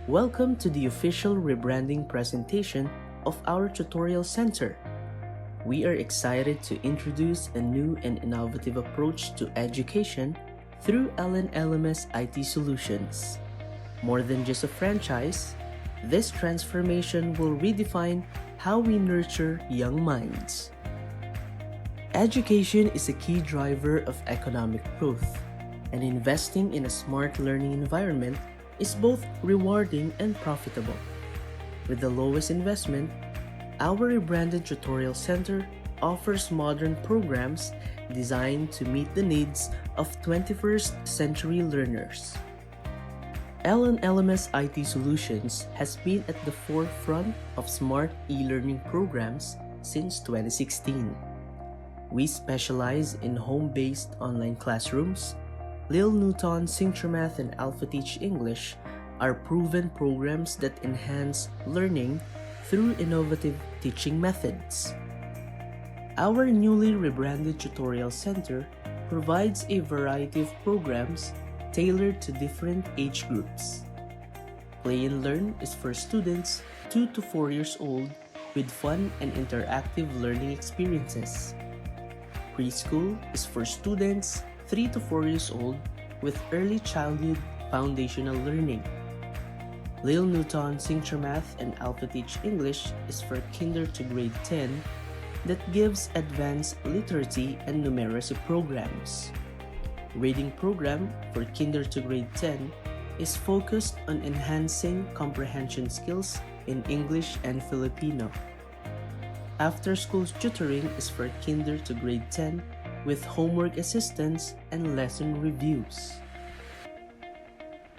Welcome to the official rebranding presentation of our tutorial center. We are excited to introduce a new and innovative approach to education through Lnlms IT solutions. More than just a franchise, this transformation will redefine how we nurture young minds. Education is a key driver of economic growth, and investing in a smart learning environment is both rewarding and profitable. With the lowest investment, our rebranded tutorial center offers modern programs designed to meet the needs of 21st century learners. Lnlms IT Solutions has been at the forefront of smart e-learning programs since 2016. We specialize in home-based online classrooms. Lnlms Synchromath and AlphaTeach English are proven programs that enhance learning through innovative teaching methods. Our newly rebranded tutorial center provides a variety of programs tailored to different age groups. Play and Learn is for students 2 to 4 years old with fun and interactive learning experiences. Preschool is for students 3 to 4 years old with early childhood foundational learning. Lnlms Synchromath and AlphaTeach English is for kinder to grade 10 that gives advanced literacy and numeracy programs. Reading program for kinder to grade 10 is focused on enhancing comprehension skills in English and Filipino. After-school tutoring is for kinder to grade 10 with homework assistance and lesson reviews.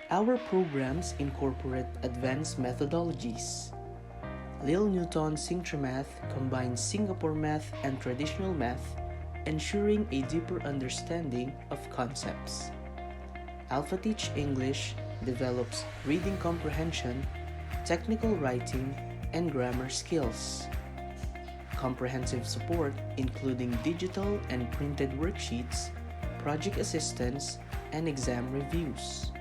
Our programs incorporate advanced methodologies. Lnlms Synchromath combines Singapore math and traditional math, ensuring a deeper understanding of concepts. AlphaTeach English develops reading comprehension, technical writing, and grammar skills. Comprehensive support including digital and printed worksheets, project assistance, and exam reviews.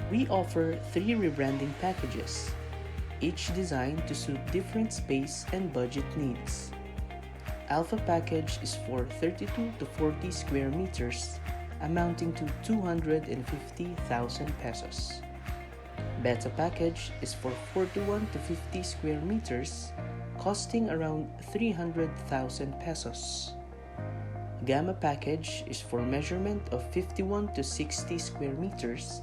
We offer 3 rebranding packages, each designed to suit different space and budget needs. Alpha package is for 32 to 40 square meters, amounting to 250,000 pesos. Beta package is for 41 to 50 square meters, costing around 300,000 pesos. Gamma package is for measurement of 51 to 60 square meters,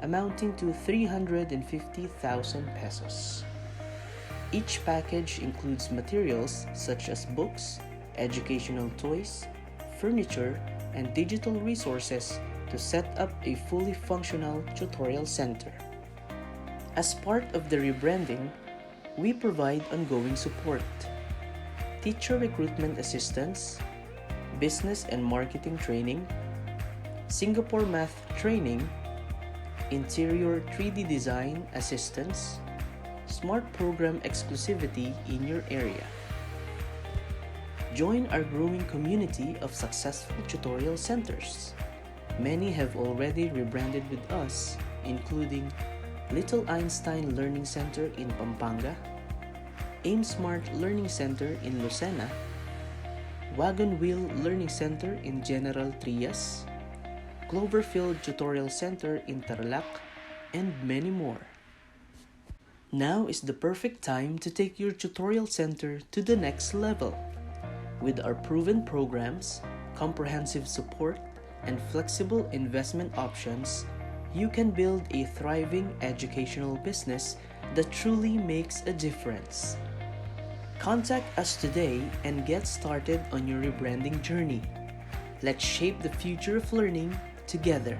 amounting to 350,000 pesos. Each package includes materials such as books, educational toys, furniture, and digital resources to set up a fully functional tutorial center. As part of the rebranding, we provide ongoing support, teacher recruitment assistance, business and marketing training, Singapore math training, interior 3D design assistance, smart program exclusivity in your area. Join our growing community of successful tutorial centers. Many have already rebranded with us, including Little Einstein Learning Center in Pampanga, Aim Smart Learning Center in Lucena, Wagon Wheel Learning Center in General Trias, Cloverfield Tutorial Center in Tarlac, and many more. Now is the perfect time to take your tutorial center to the next level. With our proven programs, comprehensive support, and flexible investment options, you can build a thriving educational business that truly makes a difference. Contact us today and get started on your rebranding journey. Let's shape the future of learning together.